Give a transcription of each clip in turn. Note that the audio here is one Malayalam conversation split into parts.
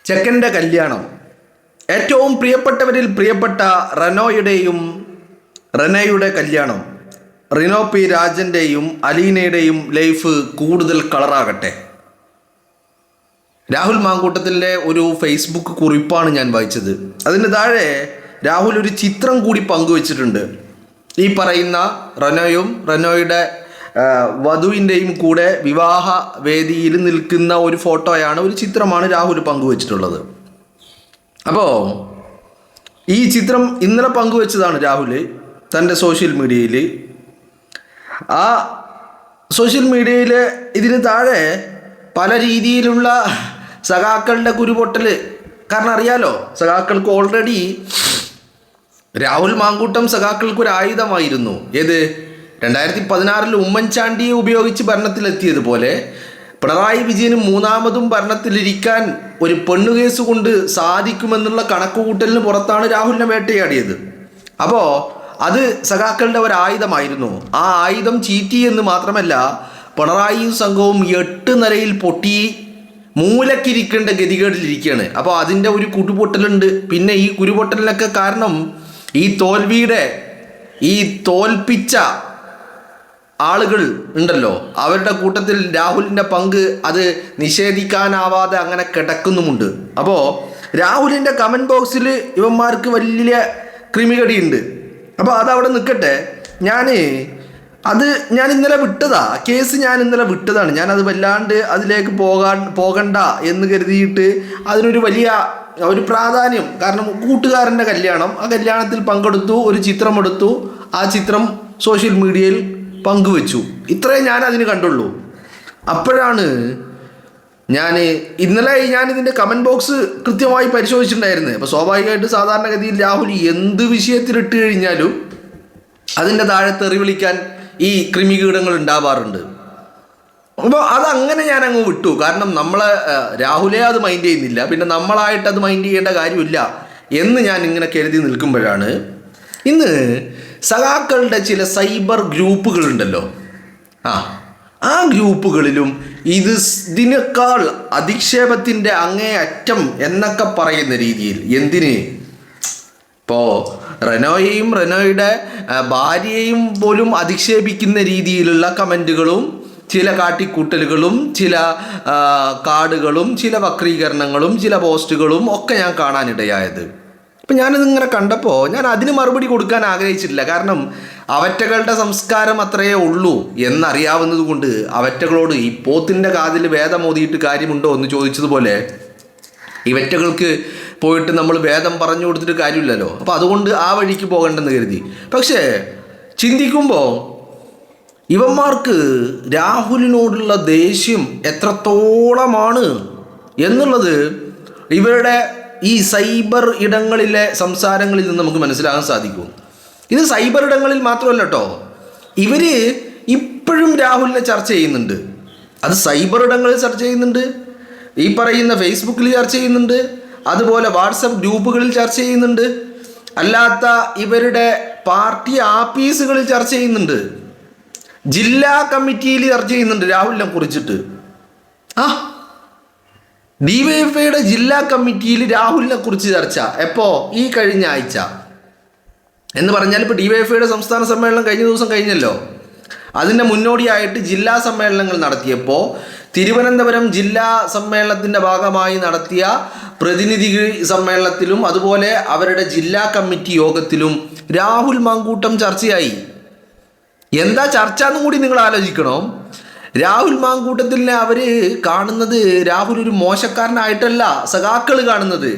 ചെക്കൻ്റെ കല്യാണം. ഏറ്റവും പ്രിയപ്പെട്ടവരിൽ പ്രിയപ്പെട്ട റെനയുടെ കല്യാണം. റിനോ പി രാജൻ്റെയും അലീനയുടെയും ലൈഫ് കൂടുതൽ കളറാകട്ടെ. രാഹുൽ മാങ്കൂട്ടത്തിൻ്റെ ഒരു ഫേസ്ബുക്ക് കുറിപ്പാണ് ഞാൻ വായിച്ചത്. അതിന് താഴെ രാഹുൽ ഒരു ചിത്രം കൂടി പങ്കുവച്ചിട്ടുണ്ട്. ഈ പറയുന്ന റെനോയുടെ വധുവിൻ്റെയും കൂടെ വിവാഹ വേദിയിൽ നിൽക്കുന്ന ഒരു ഫോട്ടോയാണ്, ഒരു ചിത്രമാണ് രാഹുൽ പങ്കുവച്ചിട്ടുള്ളത്. അപ്പോൾ ഈ ചിത്രം ഇന്നലെ പങ്കുവച്ചതാണ് രാഹുൽ തൻ്റെ സോഷ്യൽ മീഡിയയിൽ. ആ സോഷ്യൽ മീഡിയയിൽ ഇതിന് താഴെ പല രീതിയിലുള്ള സഖാക്കളുടെ കുരുപൊട്ടൽ. കാരണം അറിയാലോ, സഖാക്കൾക്ക് ഓൾറെഡി രാഹുൽ മാങ്കൂട്ടം സഖാക്കൾക്കൊരു ആയുധമായിരുന്നു. ഏത് 2016 ഉമ്മൻചാണ്ടിയെ ഉപയോഗിച്ച് ഭരണത്തിലെത്തിയതുപോലെ പിണറായി വിജയന് മൂന്നാമതും ഭരണത്തിലിരിക്കാൻ ഒരു പെണ്ണുകേസ് കൊണ്ട് സാധിക്കുമെന്നുള്ള കണക്കുകൂട്ടലിന് പുറത്താണ് രാഹുലിനെ വേട്ടയാടിയത്. അപ്പോൾ അത് സഖാക്കളുടെ ഒരു ആയുധമായിരുന്നു. ആ ആയുധം ചീറ്റി എന്ന് മാത്രമല്ല, പിണറായിയും സംഘവും 8 നിലയിൽ പൊട്ടി മൂലക്കിരിക്കേണ്ട ഗതികേടിലിരിക്കുകയാണ്. അപ്പോൾ അതിൻ്റെ ഒരു കുരുപൊട്ടലുണ്ട്. പിന്നെ ഈ കുരുപൊട്ടലിനൊക്കെ കാരണം ഈ തോൽപ്പിച്ച ആളുകൾ ഉണ്ടല്ലോ, അവരുടെ കൂട്ടത്തിൽ രാഹുലിൻ്റെ പങ്ക് അത് നിഷേധിക്കാനാവാതെ അങ്ങനെ കിടക്കുന്നുമുണ്ട്. അപ്പോൾ രാഹുലിൻ്റെ കമൻറ്റ് ബോക്സിൽ ഇവന്മാർക്ക് വലിയ ക്രിമികടിയുണ്ട്. അപ്പോൾ അതവിടെ നിൽക്കട്ടെ. ഞാൻ ഇന്നലെ വിട്ടതാ കേസ്. ഞാൻ ഇന്നലെ വിട്ടതാണ്. ഞാനത് വല്ലാണ്ട് അതിലേക്ക് പോകണ്ട എന്ന് കരുതിയിട്ട് അതിനൊരു വലിയ ഒരു പ്രാധാന്യം. കാരണം കൂട്ടുകാരൻ്റെ കല്യാണം, ആ കല്യാണത്തിൽ പങ്കെടുത്തു, ഒരു ചിത്രമെടുത്തു, ആ ചിത്രം സോഷ്യൽ മീഡിയയിൽ പങ്കുവച്ചു. ഇത്രേ ഞാൻ അതിന് കണ്ടുള്ളൂ. അപ്പോഴാണ് ഇന്നലെ ഇതിൻ്റെ കമൻറ്റ് ബോക്സ് കൃത്യമായി പരിശോധിച്ചിട്ടുണ്ടായിരുന്നത്. അപ്പോൾ സ്വാഭാവികമായിട്ട് സാധാരണഗതിയിൽ രാഹുൽ എന്ത് വിഷയത്തിലിട്ട് കഴിഞ്ഞാലും അതിൻ്റെ താഴെ തെറി വിളിക്കാൻ ഈ കൃമികീടങ്ങൾ ഉണ്ടാവാറുണ്ട്. അപ്പോൾ അതങ്ങനെ ഞാൻ അങ്ങ് വിട്ടു. കാരണം രാഹുലെ അത് മൈൻഡ് ചെയ്യുന്നില്ല, പിന്നെ നമ്മളായിട്ട് അത് മൈൻഡ് ചെയ്യേണ്ട കാര്യമില്ല എന്ന് ഞാൻ ഇങ്ങനെ കരുതി നിൽക്കുമ്പോഴാണ് ഇന്ന് സഖാക്കളുടെ ചില സൈബർ ഗ്രൂപ്പുകളുണ്ടല്ലോ, ആ ഗ്രൂപ്പുകളിലും ഇതിനേക്കാൾ അധിക്ഷേപത്തിൻ്റെ അങ്ങേയറ്റം എന്നൊക്കെ പറയുന്ന രീതിയിൽ ഇപ്പോൾ റെനോയുടെ ഭാര്യയെയും പോലും അധിക്ഷേപിക്കുന്ന രീതിയിലുള്ള കമൻറ്റുകളും ചില കാട്ടിക്കൂട്ടലുകളും ചില കാർഡുകളും ചില വക്രീകരണങ്ങളും ചില പോസ്റ്റുകളും ഒക്കെ ഞാൻ കാണാനിടയായത്. അപ്പം ഞാനിതിങ്ങനെ കണ്ടപ്പോൾ ഞാൻ അതിന് മറുപടി കൊടുക്കാൻ ആഗ്രഹിച്ചിട്ടില്ല. കാരണം അവറ്റകളുടെ സംസ്കാരം അത്രയേ ഉള്ളൂ എന്നറിയാവുന്നത് കൊണ്ട് അവറ്റകളോട് ഈ പോത്തിൻ്റെ കാതിൽ വേദം ഓതിയിട്ട് കാര്യമുണ്ടോ എന്ന് ചോദിച്ചതുപോലെ ഇവറ്റകൾക്ക് പോയിട്ട് നമ്മൾ വേദം പറഞ്ഞു കൊടുത്തിട്ട് കാര്യമില്ലല്ലോ. അപ്പോൾ അതുകൊണ്ട് ആ വഴിക്ക് പോകണ്ടെന്ന് കരുതി. പക്ഷേ ചിന്തിക്കുമ്പോൾ ഇവന്മാർക്ക് രാഹുലിനോടുള്ള ദേഷ്യം എത്രത്തോളമാണ് എന്നുള്ളത് ഇവരുടെ ഈ സൈബർ ഇടങ്ങളിലെ സംസാരങ്ങളിൽ നിന്ന് നമുക്ക് മനസ്സിലാകാൻ സാധിക്കും. ഇത് സൈബർ ഇടങ്ങളിൽ മാത്രമല്ല കേട്ടോ, ഇവർ ഇപ്പോഴും രാഹുലിനെ ചർച്ച ചെയ്യുന്നുണ്ട്. അത് സൈബർ ഇടങ്ങളിൽ ചർച്ച ചെയ്യുന്നുണ്ട്, ഈ പറയുന്ന ഫേസ്ബുക്കിൽ ചർച്ച ചെയ്യുന്നുണ്ട്, അതുപോലെ വാട്സപ്പ് ഗ്രൂപ്പുകളിൽ ചർച്ച ചെയ്യുന്നുണ്ട്, അല്ലാത്ത ഇവരുടെ പാർട്ടി ആഫീസുകളിൽ ചർച്ച ചെയ്യുന്നുണ്ട്, ജില്ലാ കമ്മിറ്റിയിൽ ചർച്ച ചെയ്യുന്നുണ്ട് രാഹുലിനെ കുറിച്ചിട്ട്. DYFIയുടെ ജില്ലാ കമ്മിറ്റിയിൽ രാഹുലിനെ കുറിച്ച് ചർച്ച എപ്പോൾ? ഈ കഴിഞ്ഞ ആഴ്ച. എന്ന് പറഞ്ഞാൽ ഇപ്പോൾ DYFIയുടെ സംസ്ഥാന സമ്മേളനം കഴിഞ്ഞ ദിവസം കഴിഞ്ഞല്ലോ. അതിൻ്റെ മുന്നോടിയായിട്ട് ജില്ലാ സമ്മേളനങ്ങൾ നടത്തിയപ്പോൾ തിരുവനന്തപുരം ജില്ലാ സമ്മേളനത്തിൻ്റെ ഭാഗമായി നടത്തിയ പ്രതിനിധി സമ്മേളനത്തിലും അതുപോലെ അവരുടെ ജില്ലാ കമ്മിറ്റി യോഗത്തിലും രാഹുൽ മാങ്കൂട്ടം ചർച്ചയായി. എന്താ ചർച്ച എന്നും കൂടി നിങ്ങൾ ആലോചിക്കണം. രാഹുൽ മാങ്കൂട്ടത്തിനെ അവർ കാണുന്നത് രാഹുൽ ഒരു മോശക്കാരനായിട്ടല്ല സഖാക്കൾ കാണുന്നത്.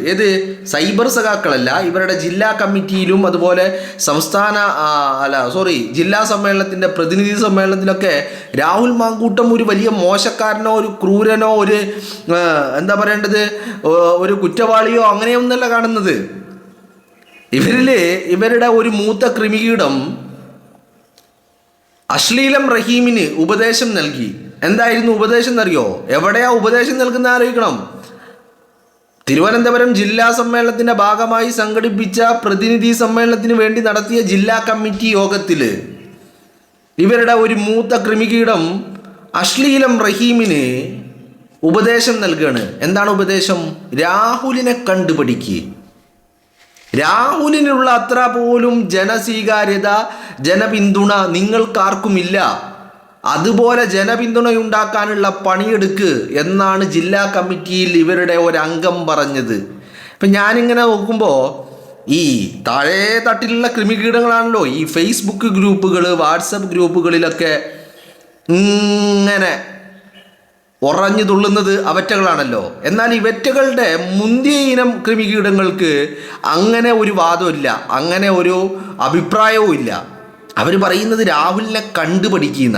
സൈബർ സഖാക്കളല്ല, ഇവരുടെ ജില്ലാ കമ്മിറ്റിയിലും അതുപോലെ ജില്ലാ സമ്മേളനത്തിൻ്റെ പ്രതിനിധി സമ്മേളനത്തിലൊക്കെ രാഹുൽ മാങ്കൂട്ടം ഒരു വലിയ മോശക്കാരനോ ഒരു ക്രൂരനോ ഒരു ഒരു കുറ്റവാളിയോ അങ്ങനെയൊന്നല്ല കാണുന്നത്. ഇവരുടെ ഒരു മൂത്ത ക്രിമികീടം അശ്ലീലം റഹീമിന് ഉപദേശം നൽകി. എന്തായിരുന്നു ഉപദേശം എന്നറിയോ? എവിടെയാ ഉപദേശം നൽകുന്ന ആലോചിക്കണം. തിരുവനന്തപുരം ജില്ലാ സമ്മേളനത്തിൻ്റെ ഭാഗമായി സംഘടിപ്പിച്ച പ്രതിനിധി സമ്മേളനത്തിന് വേണ്ടി നടത്തിയ ജില്ലാ കമ്മിറ്റി യോഗത്തിൽ ഇവരുടെ ഒരു മൂത്ത ക്രിമികീടം അശ്ലീലം റഹീമിന് ഉപദേശം നൽകുകയാണ്. എന്താണ് ഉപദേശം? രാഹുലിനെ കണ്ടുപിടിക്കുക. രാഹുലിനുള്ള അത്ര പോലും ജനസ്വീകാര്യത, ജനപിന്തുണ നിങ്ങൾക്കാർക്കുമില്ല. അതുപോലെ ജനപിന്തുണയുണ്ടാക്കാനുള്ള പണിയെടുക്ക് എന്നാണ് ജില്ലാ കമ്മിറ്റിയിൽ ഇവരുടെ ഒരംഗം പറഞ്ഞത്. ഇപ്പം ഞാനിങ്ങനെ നോക്കുമ്പോൾ ഈ താഴെ തട്ടിലുള്ള കൃമികീടങ്ങളാണല്ലോ ഈ ഫേസ്ബുക്ക് ഗ്രൂപ്പുകൾ, വാട്സപ്പ് ഗ്രൂപ്പുകളിലൊക്കെ ഇങ്ങനെ ഉറഞ്ഞു തുള്ളുന്നത് അവറ്റകളാണല്ലോ. എന്നാൽ ഇവറ്റകളുടെ മുന്തിയ ഇനം കൃമികീടങ്ങൾക്ക് അങ്ങനെ ഒരു വാദമില്ല, അങ്ങനെ ഒരു അഭിപ്രായവും ഇല്ല. അവർ പറയുന്നത് രാഹുലിനെ കണ്ടുപഠിക്കുന്ന.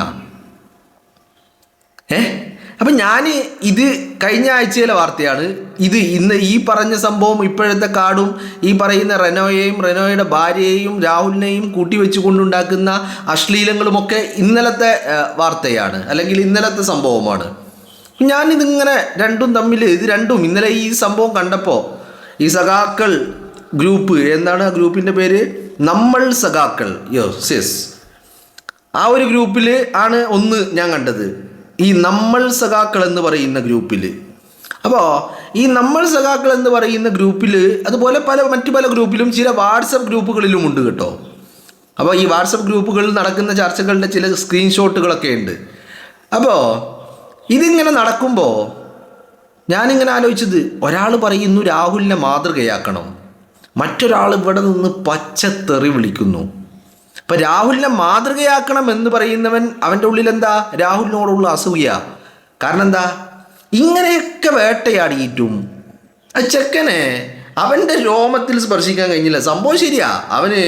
അപ്പം ഞാൻ ഇത് കഴിഞ്ഞ ആഴ്ചയിലെ വാർത്തയാണ്. ഇത് ഇന്ന് ഈ പറഞ്ഞ സംഭവം ഇപ്പോഴത്തെ കാർഡും ഈ പറയുന്ന റെനോയെയും റെനോയുടെ ഭാര്യയെയും രാഹുലിനെയും കൂട്ടിവെച്ച് കൊണ്ടുണ്ടാക്കുന്ന അശ്ലീലങ്ങളുമൊക്കെ ഇന്നലത്തെ വാർത്തയാണ്, അല്ലെങ്കിൽ ഇന്നലത്തെ സംഭവമാണ്. ഞാനിതിങ്ങനെ രണ്ടും തമ്മിൽ ഇത് രണ്ടും ഇന്നലെ ഈ സംഭവം കണ്ടപ്പോൾ ഈ സഖാക്കൾ ഗ്രൂപ്പ്, എന്താണ് ആ ഗ്രൂപ്പിൻ്റെ പേര്? നമ്മൾ സഖാക്കൾ. യെസ്, ആ ഒരു ഗ്രൂപ്പിൽ ആണ് ഒന്ന് ഞാൻ കണ്ടത്, ഈ നമ്മൾ സഖാക്കൾ എന്ന് പറയുന്ന ഗ്രൂപ്പിൽ. അപ്പോൾ ഈ നമ്മൾ സഖാക്കൾ എന്ന് പറയുന്ന ഗ്രൂപ്പിൽ, അതുപോലെ മറ്റു പല ഗ്രൂപ്പിലും ചില വാട്സപ്പ് ഗ്രൂപ്പുകളിലും ഉണ്ട് കേട്ടോ. അപ്പോൾ ഈ വാട്സപ്പ് ഗ്രൂപ്പുകളിൽ നടക്കുന്ന ചർച്ചകളുടെ ചില സ്ക്രീൻഷോട്ടുകളൊക്കെ ഉണ്ട്. അപ്പോൾ ഇതിങ്ങനെ നടക്കുമ്പോൾ ഞാനിങ്ങനെ ആലോചിച്ചത്, ഒരാൾ പറയുന്നു രാഹുലിനെ മാതൃകയാക്കണം, മറ്റൊരാൾ ഇവിടെ നിന്ന് പച്ചത്തെറി വിളിക്കുന്നു. ഇപ്പം രാഹുലിനെ മാതൃകയാക്കണം എന്ന് പറയുന്നവൻ, അവൻ്റെ ഉള്ളിൽ എന്താ? രാഹുലിനോടുള്ള അസൂയ. കാരണം എന്താ? ഇങ്ങനെയൊക്കെ വേട്ടയാടിയിട്ടും ആ ചെക്കനെ അവൻ്റെ രോമത്തിൽ സ്പർശിക്കാൻ കഴിഞ്ഞില്ല. സംഭവം ശരിയാ, അവന്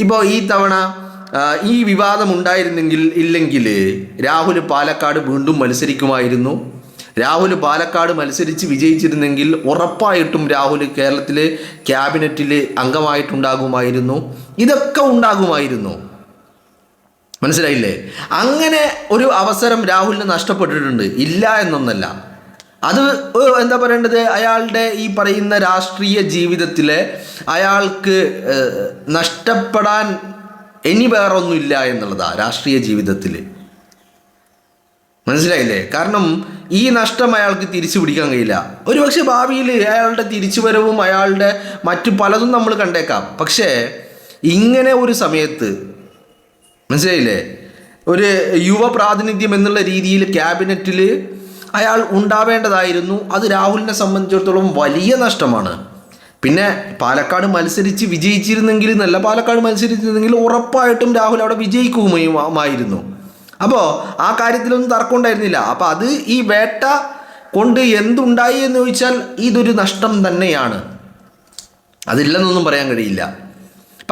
ഇപ്പോൾ ഈ തവണ ഈ വിവാദം ഇല്ലെങ്കിൽ രാഹുൽ പാലക്കാട് വീണ്ടും മത്സരിക്കുമായിരുന്നു. രാഹുൽ പാലക്കാട് മത്സരിച്ച് വിജയിച്ചിരുന്നെങ്കിൽ ഉറപ്പായിട്ടും രാഹുൽ കേരളത്തിലെ ക്യാബിനറ്റിൽ അംഗമായിട്ടുണ്ടാകുമായിരുന്നു. ഇതൊക്കെ ഉണ്ടാകുമായിരുന്നു. മനസ്സിലായില്ലേ? അങ്ങനെ ഒരു അവസരം രാഹുലിന് നഷ്ടപ്പെട്ടിട്ടുണ്ട്, ഇല്ല എന്നൊന്നല്ല. അത് എന്താ പറയേണ്ടത്, അയാളുടെ ഈ പറയുന്ന രാഷ്ട്രീയ ജീവിതത്തിലെ അയാൾക്ക് നഷ്ടപ്പെടാൻ ഇനി വേറൊന്നുമില്ല എന്നുള്ളതാ രാഷ്ട്രീയ ജീവിതത്തിൽ. മനസ്സിലായില്ലേ? കാരണം ഈ നഷ്ടം അയാൾക്ക് തിരിച്ചു പിടിക്കാൻ കഴിയില്ല. ഒരുപക്ഷെ ഭാവിയിൽ അയാളുടെ തിരിച്ചുവരവും അയാളുടെ മറ്റു പലതും നമ്മൾ കണ്ടേക്കാം. പക്ഷേ ഇങ്ങനെ ഒരു സമയത്ത്, മനസ്സിലായില്ലേ, ഒരു യുവ പ്രാതിനിധ്യം എന്നുള്ള രീതിയിൽ ക്യാബിനറ്റിൽ അയാൾ ഉണ്ടാവേണ്ടതായിരുന്നു. അത് രാഹുലിനെ സംബന്ധിച്ചിടത്തോളം വലിയ നഷ്ടമാണ്. പിന്നെ പാലക്കാട് മത്സരിച്ച് വിജയിച്ചിരുന്നെങ്കിൽ എന്നല്ല, പാലക്കാട് മത്സരിച്ചിരുന്നെങ്കിൽ ഉറപ്പായിട്ടും രാഹുൽ അവിടെ വിജയിക്കുമായിരുന്നു. അപ്പോൾ ആ കാര്യത്തിലൊന്നും തർക്കം ഉണ്ടായിരുന്നില്ല. അപ്പോൾ അത് ഈ വേട്ട കൊണ്ട് എന്തുണ്ടായി എന്ന് ചോദിച്ചാൽ ഇതൊരു നഷ്ടം തന്നെയാണ്, അതില്ലെന്നൊന്നും പറയാൻ കഴിയില്ല.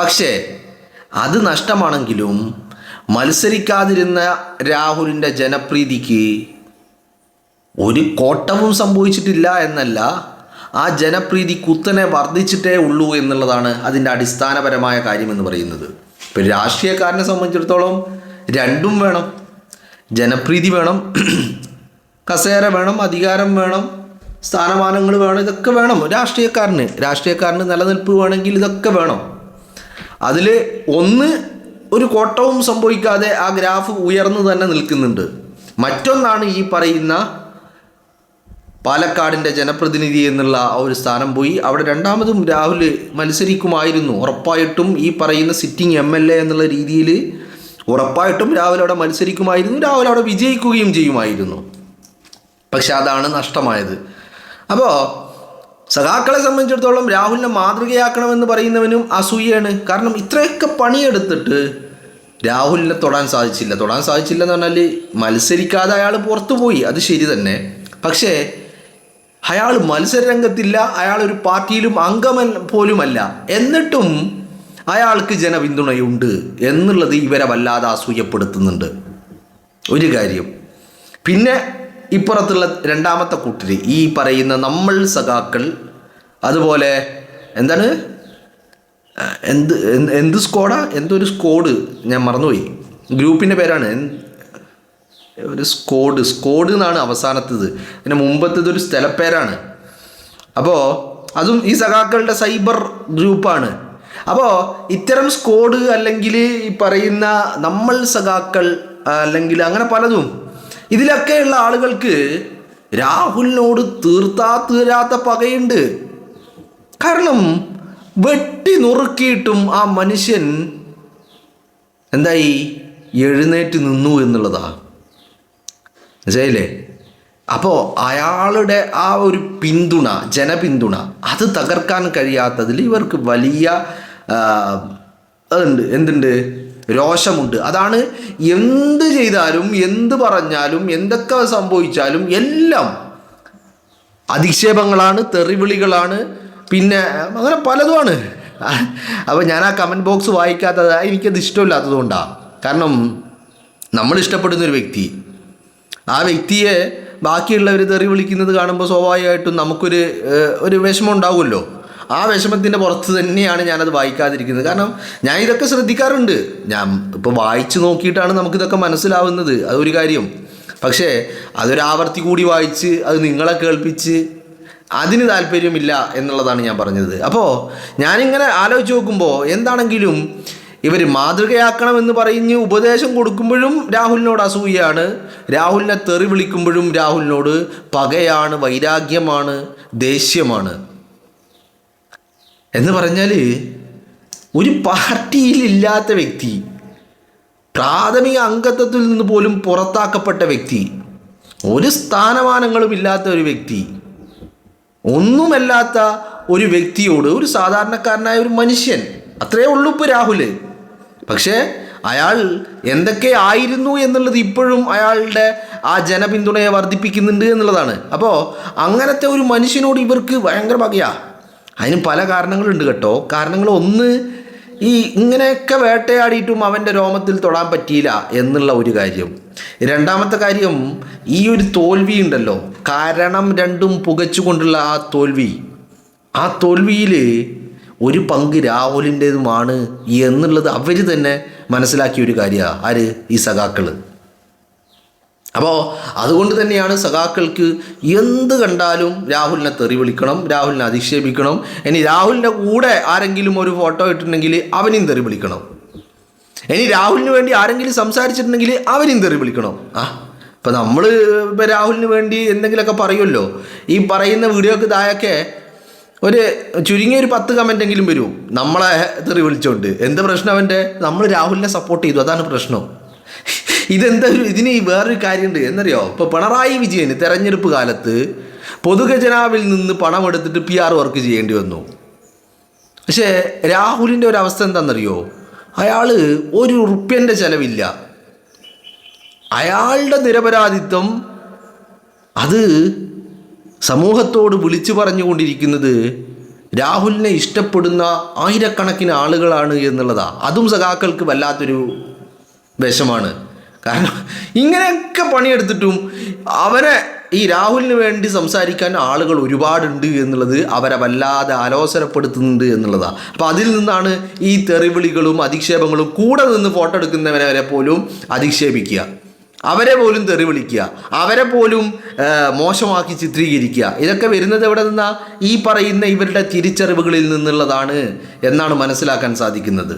പക്ഷേ അത് നഷ്ടമാണെങ്കിലും മത്സരിക്കാതിരുന്ന രാഹുലിൻ്റെ ജനപ്രീതിക്ക് ഒരു കോട്ടവും സംഭവിച്ചിട്ടില്ല എന്നല്ല, ആ ജനപ്രീതി കുത്തനെ വർദ്ധിച്ചിട്ടേ ഉള്ളൂ എന്നുള്ളതാണ് അതിൻ്റെ അടിസ്ഥാനപരമായ കാര്യമെന്ന് പറയുന്നത്. ഇപ്പം രാഷ്ട്രീയക്കാരനെ സംബന്ധിച്ചിടത്തോളം രണ്ടും വേണം. ജനപ്രീതി വേണം, കസേര വേണം, അധികാരം വേണം, സ്ഥാനമാനങ്ങൾ വേണം, ഇതൊക്കെ വേണം രാഷ്ട്രീയക്കാരന് നിലനിൽപ്പ് വേണമെങ്കിൽ ഇതൊക്കെ വേണം. അതിൽ ഒന്ന്, ഒരു കോട്ടവും സംഭവിക്കാതെ ആ ഗ്രാഫ് ഉയർന്നു തന്നെ നിൽക്കുന്നുണ്ട്. മറ്റൊന്നാണ് ഈ പറയുന്ന പാലക്കാടിൻ്റെ ജനപ്രതിനിധി എന്നുള്ള ആ ഒരു സ്ഥാനം പോയി. അവിടെ രണ്ടാമതും രാഹുൽ മത്സരിക്കുമായിരുന്നു ഉറപ്പായിട്ടും. ഈ പറയുന്ന സിറ്റിംഗ് MLA എന്നുള്ള രീതിയിൽ ഉറപ്പായിട്ടും രാഹുൽ അവിടെ മത്സരിക്കുമായിരുന്നു, രാഹുൽ അവിടെ വിജയിക്കുകയും ചെയ്യുമായിരുന്നു. പക്ഷെ അതാണ് നഷ്ടമായത്. അപ്പോൾ സഖാക്കളെ സംബന്ധിച്ചിടത്തോളം രാഹുലിനെ മാതൃകയാക്കണമെന്ന് പറയുന്നവനും അസൂയയാണ്. കാരണം ഇത്രയൊക്കെ പണിയെടുത്തിട്ട് രാഹുലിനെ തൊടാൻ സാധിച്ചില്ല എന്ന് പറഞ്ഞാൽ മത്സരിക്കാതെ അയാൾ പുറത്തു പോയി, അത് ശരി തന്നെ. പക്ഷേ അയാൾ മത്സരരംഗത്തില്ല, അയാൾ ഒരു പാർട്ടിയിലും അംഗം പോലുമല്ല, എന്നിട്ടും അയാൾക്ക് ജനപിന്തുണയുണ്ട് എന്നുള്ളത് ഇവരെ വല്ലാതെ അസൂയപ്പെടുത്തുന്നുണ്ട് ഒരു കാര്യം. പിന്നെ ഇപ്പുറത്തുള്ള രണ്ടാമത്തെ കൂട്ടർ, ഈ പറയുന്ന നമ്മൾ സഖാക്കൾ, അതുപോലെ എന്താണ് എന്ത് സ്കോഡാ, എന്തൊരു സ്കോഡ് ഞാൻ മറന്നുപോയി, ഗ്രൂപ്പിൻ്റെ പേരാണ് ഒരു സ്കോഡ് എന്നാണ് അവസാനത്തത്, പിന്നെ മുമ്പത്തേത് ഒരു സ്ഥലപ്പേരാണ്. അപ്പോൾ അതും ഈ സഖാക്കളുടെ സൈബർ ഗ്രൂപ്പാണ്. അപ്പോൾ ഇത്തരം സ്കോഡ് അല്ലെങ്കിൽ ഈ പറയുന്ന നമ്മൾ സഖാക്കൾ അല്ലെങ്കിൽ അങ്ങനെ പലതും, ഇതിലൊക്കെയുള്ള ആളുകൾക്ക് രാഹുലിനോട് തീരാത്ത പകയുണ്ട്. കാരണം വെട്ടി നുറുക്കിയിട്ടും ആ മനുഷ്യൻ എന്തായി എഴുന്നേറ്റ് നിന്നു എന്നുള്ളതാ. മനസ്സിലായില്ലേ? അപ്പോൾ അയാളുടെ ആ ഒരു പിന്തുണ, ജനപിന്തുണ, അത് തകർക്കാൻ കഴിയാത്തതിൽ ഇവർക്ക് വലിയ എന്തുണ്ട്, രോഷമുണ്ട്. അതാണ് എന്ത് ചെയ്താലും എന്ത് പറഞ്ഞാലും എന്തൊക്കെ സംഭവിച്ചാലും എല്ലാം അധിക്ഷേപങ്ങളാണ്, തെറിവിളികളാണ്, പിന്നെ അങ്ങനെ പലതുമാണ്. അപ്പോൾ ഞാൻ ആ കമൻറ്റ് ബോക്സ് വായിക്കാത്തത് എനിക്കത് ഇഷ്ടമില്ലാത്തത് കൊണ്ടാണ്. കാരണം നമ്മൾ ഇഷ്ടപ്പെടുന്നൊരു വ്യക്തി, ആ വ്യക്തിയെ ബാക്കിയുള്ളവർ തെറി വിളിക്കുന്നത് കാണുമ്പോൾ സ്വാഭാവികമായിട്ടും നമുക്കൊരു വിഷമം ഉണ്ടാവുമല്ലോ. ആ വിഷമത്തിൻ്റെ പുറത്ത് തന്നെയാണ് ഞാനത് വായിക്കാതിരിക്കുന്നത്. കാരണം ഞാൻ ഇതൊക്കെ ശ്രദ്ധിക്കാറുണ്ട്. ഞാൻ ഇപ്പോൾ വായിച്ച് നോക്കിയിട്ടാണ് നമുക്കിതൊക്കെ മനസ്സിലാവുന്നത്, അതൊരു കാര്യം. പക്ഷേ അതൊരാവർത്തി കൂടി വായിച്ച് അത് നിങ്ങളെ കേൾപ്പിച്ച് അതിന് താല്പര്യമില്ല എന്നുള്ളതാണ് ഞാൻ പറഞ്ഞത്. അപ്പോൾ ഞാനിങ്ങനെ ആലോചിച്ച് നോക്കുമ്പോൾ എന്താണെങ്കിലും ഇവർ മാതൃകയാക്കണമെന്ന് പറഞ്ഞ് ഉപദേശം കൊടുക്കുമ്പോഴും രാഹുലിനോട് അസൂയയാണ്, രാഹുലിനെ തെറി വിളിക്കുമ്പോഴും രാഹുലിനോട് പകയാണ്, വൈരാഗ്യമാണ്, ദേഷ്യമാണ്. എന്ന് പറഞ്ഞാൽ ഒരു പാർട്ടിയിലില്ലാത്ത വ്യക്തി, പ്രാഥമിക അംഗത്വത്തിൽ നിന്ന് പോലും പുറത്താക്കപ്പെട്ട വ്യക്തി, ഒരു സ്ഥാനമാനങ്ങളും ഇല്ലാത്ത ഒരു വ്യക്തി, ഒന്നുമല്ലാത്ത ഒരു വ്യക്തിയോട്, ഒരു സാധാരണക്കാരനായ ഒരു മനുഷ്യൻ, അത്രയേ ഉള്ളൂ ഇപ്പോൾ രാഹുൽ. പക്ഷേ അയാൾ എന്തൊക്കെ ആയിരുന്നു എന്നുള്ളത് ഇപ്പോഴും അയാളുടെ ആ ജനപിന്തുണയെ വർദ്ധിപ്പിക്കുന്നുണ്ട് എന്നുള്ളതാണ്. അപ്പോൾ അങ്ങനത്തെ ഒരു മനുഷ്യനോട് ഇവർക്ക് ഭയങ്കര പകയാണ്. അതിന് പല കാരണങ്ങളുണ്ട് കേട്ടോ. കാരണങ്ങൾ ഒന്ന്, ഈ ഇങ്ങനെയൊക്കെ വേട്ടയാടിയിട്ടും അവൻ്റെ രോമത്തിൽ തൊടാൻ പറ്റിയില്ല എന്നുള്ള ഒരു കാര്യം. രണ്ടാമത്തെ കാര്യം, ഈ ഒരു തോൽവി ഉണ്ടല്ലോ, കാരണം രണ്ടും പുകച്ചുകൊണ്ടുള്ള ആ തോൽവിയിൽ ഒരു പങ്ക് രാഹുലിൻ്റേതുമാണ് എന്നുള്ളത് അവർ തന്നെ മനസ്സിലാക്കിയ ഒരു കാര്യമാണ്. ആര്? ഈ സഖാക്കൾ. അപ്പോൾ അതുകൊണ്ട് തന്നെയാണ് സഖാക്കൾക്ക് എന്ത് കണ്ടാലും രാഹുലിനെ തെറി വിളിക്കണം, രാഹുലിനെ അധിക്ഷേപിക്കണം. ഇനി രാഹുലിൻ്റെ കൂടെ ആരെങ്കിലും ഒരു ഫോട്ടോ ഇട്ടിട്ടുണ്ടെങ്കിൽ അവനെയും തെറി വിളിക്കണം. ഇനി രാഹുലിന് വേണ്ടി ആരെങ്കിലും സംസാരിച്ചിട്ടുണ്ടെങ്കിൽ അവനെയും തെറി വിളിക്കണം. ഇപ്പം നമ്മൾ ഇപ്പോൾ രാഹുലിന് വേണ്ടി എന്തെങ്കിലുമൊക്കെ പറയുമല്ലോ, ഈ പറയുന്ന വീഡിയോക്ക് താഴൊക്കെ ചുരുങ്ങിയൊരു 10 കമൻറ്റെങ്കിലും വരും നമ്മളെ തെറി വിളിച്ചോണ്ട്. എന്താ പ്രശ്നം? നമ്മൾ രാഹുലിനെ സപ്പോർട്ട് ചെയ്തു, അതാണ് പ്രശ്നം. ഇതിന് വേറൊരു കാര്യമുണ്ട്. എന്നറിയോ? ഇപ്പോൾ പിണറായി വിജയന് തെരഞ്ഞെടുപ്പ് കാലത്ത് പൊതുഖജനാവിൽ നിന്ന് പണമെടുത്തിട്ട് PR വർക്ക് ചെയ്യേണ്ടി വന്നു. പക്ഷേ രാഹുലിൻ്റെ ഒരു അവസ്ഥ എന്താണെന്നറിയോ? അയാൾ ഒരു റുപ്യൻ്റെ ചിലവില്ല. അയാളുടെ നിരപരാധിത്വം അത് സമൂഹത്തോട് വിളിച്ചു പറഞ്ഞുകൊണ്ടിരിക്കുന്നത് രാഹുലിനെ ഇഷ്ടപ്പെടുന്ന ആയിരക്കണക്കിന് ആളുകളാണ് എന്നുള്ളതാണ്. അതും സഖാക്കൾക്ക് വല്ലാത്തൊരു വിഷമാണ്. കാരണം ഇങ്ങനെയൊക്കെ പണിയെടുത്തിട്ടും അവരെ ഈ രാഹുലിന് വേണ്ടി സംസാരിക്കാൻ ആളുകൾ ഒരുപാടുണ്ട് എന്നുള്ളത് അവരെ വല്ലാതെ ആലോചനപ്പെടുത്തുന്നുണ്ട് എന്നുള്ളതാണ്. അപ്പോൾ അതിൽ നിന്നാണ് ഈ തെറിവിളികളും അധിക്ഷേപങ്ങളും, കൂടെ നിന്ന് ഫോട്ടോ എടുക്കുന്നവരെ പോലും അധിക്ഷേപിക്കുക, അവരെ പോലും തെറി വിളിക്കുക, അവരെ പോലും മോശമാക്കി ചിത്രീകരിക്കുക. ഇതൊക്കെ വരുന്നത് എവിടെ നിന്നാ? ഈ പറയുന്ന ഇവരുടെ തിരിച്ചറിവുകളിൽ നിന്നുള്ളതാണ് എന്നാണ് മനസ്സിലാക്കാൻ സാധിക്കുന്നത്.